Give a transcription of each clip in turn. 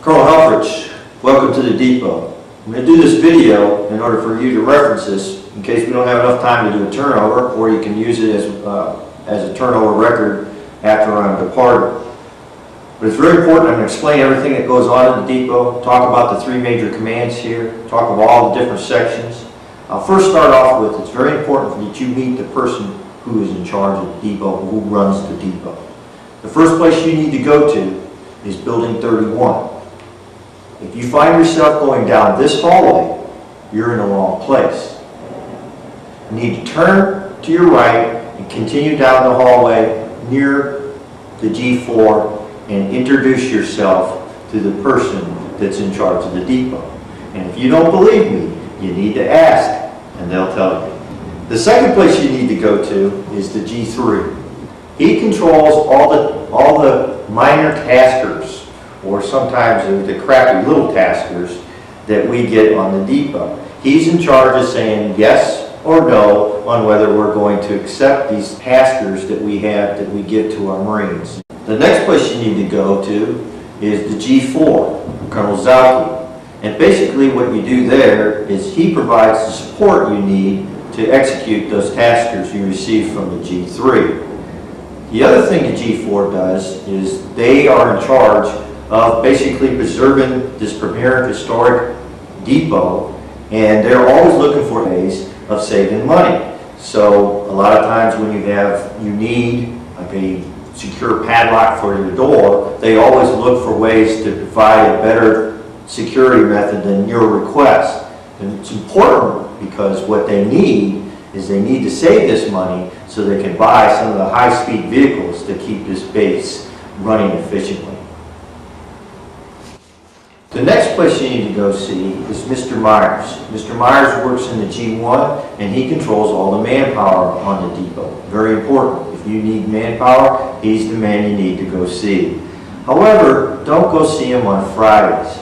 Col Helfrich, welcome to the depot. I'm going to do this video in order for you to reference this in case we don't have enough time to do a turnover, or you can use it as a turnover record after I'm departed. But it's very important. I'm going to explain everything that goes on in the depot, talk about the three major commands here, talk about all the different sections. I'll first start off with, it's very important that you meet the person who is in charge of the depot, who runs the depot. The first place you need to go to is Building 31. If you find yourself going down this hallway, you're in the wrong place. You need to turn to your right and continue down the hallway near the G4 and introduce yourself to the person that's in charge of the depot. And if you don't believe me, you need to ask and they'll tell you. The second place you need to go to is the G3. He controls all the minor taskers, or sometimes the crappy little taskers that we get on the depot. He's in charge of saying yes or no on whether we're going to accept these taskers that we have, that we give to our Marines. The next place you need to go to is the G4, Colonel Zalke. And basically what you do there is he provides the support you need to execute those taskers you receive from the G3. The other thing the G4 does is they are in charge of basically preserving this premier historic depot, and they're always looking for ways of saving money. So a lot of times when you need like a secure padlock for your door, they always look for ways to provide a better security method than your request. And it's important because what they need is they need to save this money so they can buy some of the high-speed vehicles to keep this base running efficiently. The next place you need to go see is Mr. Myers. Mr. Myers works in the G1 and he controls all the manpower on the depot. Very important. If you need manpower, he's the man you need to go see. However, don't go see him on Fridays.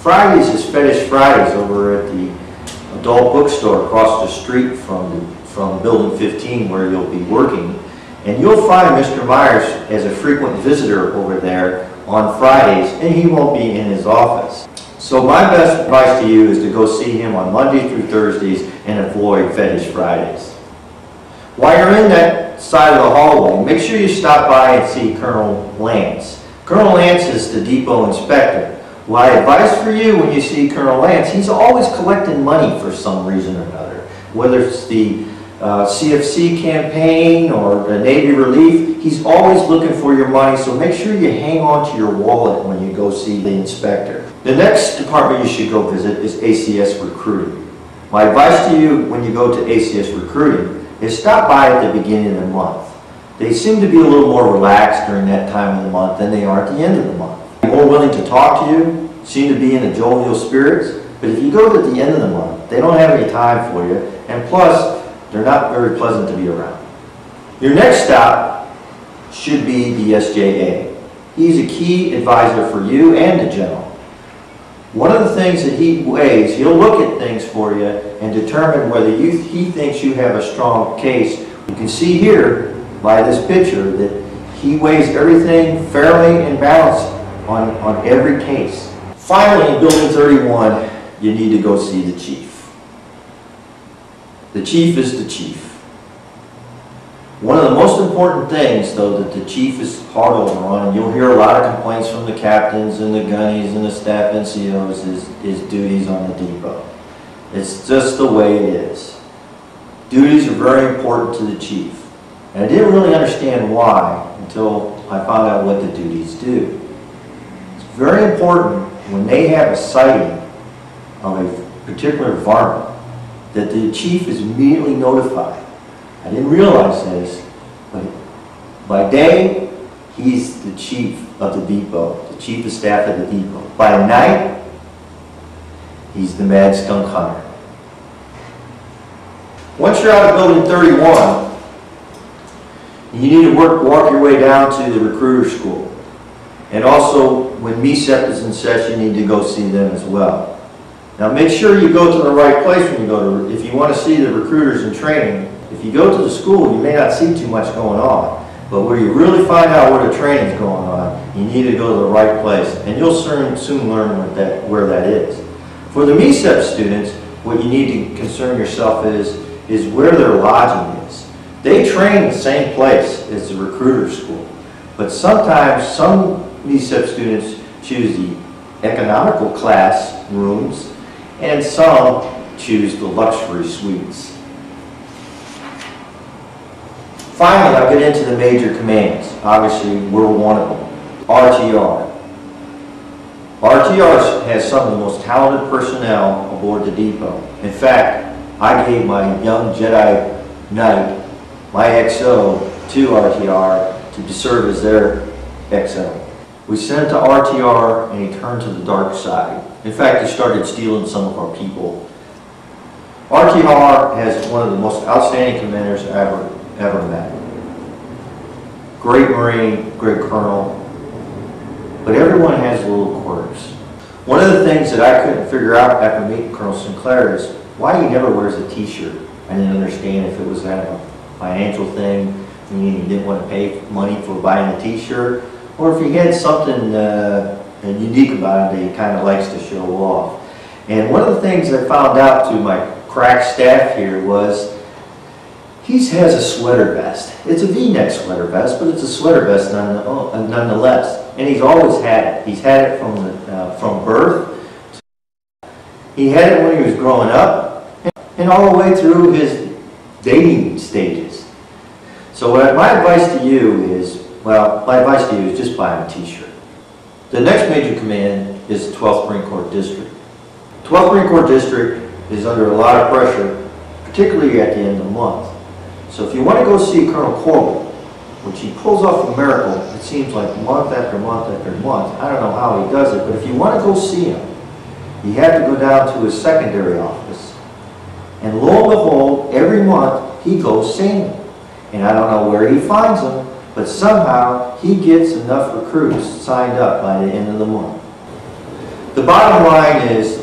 Fridays is Fetish Fridays over at the adult bookstore across the street from Building 15 where you'll be working. And you'll find Mr. Myers as a frequent visitor over there on Fridays, and he won't be in his office. So my best advice to you is to go see him on Monday through Thursdays and avoid Fetish Fridays. While you're in that side of the hallway, make sure you stop by and see Colonel Lance. Colonel Lance is the depot inspector. My advice for you when you see Colonel Lance, he's always collecting money for some reason or another. Whether it's the CFC campaign or the Navy relief, he's always looking for your money, so make sure you hang on to your wallet when you go see the inspector. The next department you should go visit is ACS Recruiting. My advice to you when you go to ACS Recruiting is stop by at the beginning of the month. They seem to be a little more relaxed during that time of the month than they are at the end of the month. They're more willing to talk to you, seem to be in a jovial spirits, but if you go to the end of the month, they don't have any time for you, and plus, they're not very pleasant to be around. Your next stop should be the SJA. He's a key advisor for you and the general. One of the things that he weighs, he'll look at things for you and determine whether he thinks you have a strong case. You can see here by this picture that he weighs everything fairly and balanced on every case. Finally, in Building 31, you need to go see the chief. The chief is the chief. One of the most important things, though, that the chief is hard over on, and you'll hear a lot of complaints from the captains and the gunnies and the staff NCOs, is duties on the depot. It's just the way it is. Duties are very important to the chief. And I didn't really understand why until I found out what the duties do. It's very important when they have a sighting of a particular varmint that the chief is immediately notified. I didn't realize this, but by day, he's the chief of the depot, the chief of staff of the depot. By night, he's the mad skunk hunter. Once you're out of Building 31, you need to walk your way down to the recruiter school. And also, when MECEP is in session, you need to go see them as well. Now make sure you go to the right place when you go to, if you want to see the recruiters in training. If you go to the school, you may not see too much going on. But where you really find out where the training's going on, you need to go to the right place, and you'll soon learn where that is. For the MECEP students, what you need to concern yourself is where their lodging is. They train in the same place as the recruiter school, but sometimes some MECEP students choose the economical class rooms, and some choose the luxury suites. Finally, I'll get into the major commands. Obviously, we're one of them. RTR. RTR has some of the most talented personnel aboard the depot. In fact, I gave my young Jedi Knight, my XO, to RTR to serve as their XO. We sent him to RTR and he turned to the dark side. In fact, he started stealing some of our people. RTR has one of the most outstanding commanders I ever met. Great Marine, great Colonel, but everyone has little quirks. One of the things that I couldn't figure out after meeting Colonel Sinclair is why he never wears a t-shirt. I didn't understand if it was kind of a financial thing, meaning he didn't want to pay money for buying a t-shirt, or if he had something unique about him that he kind of likes to show off. And one of the things I found out to my crack staff here was he has a sweater vest. It's a V-neck sweater vest, but it's a sweater vest nonetheless. And he's always had it. He's had it from birth. He had it when he was growing up, and all the way through his dating stages. So my advice to you is, just buy him a t-shirt. The next major command is the 12th Marine Corps District. 12th Marine Corps District is under a lot of pressure, particularly at the end of the month. So if you want to go see Colonel Corbett, which he pulls off a miracle, it seems like month after month after month. I don't know how he does it, but if you want to go see him, you have to go down to his secondary office. And lo and behold, every month he goes seeing them. And I don't know where he finds them, but somehow he gets enough recruits signed up by the end of the month. The bottom line is,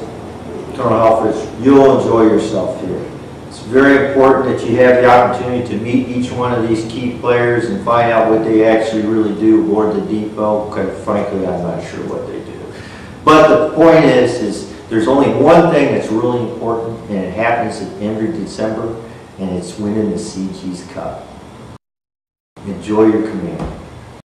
Colonel Helfrich, you'll enjoy yourself here. It's very important that you have the opportunity to meet each one of these key players and find out what they actually really do aboard the depot. Quite frankly, I'm not sure what they do. But the point is there's only one thing that's really important, and it happens at every December, and it's winning the CG's Cup. Enjoy your command.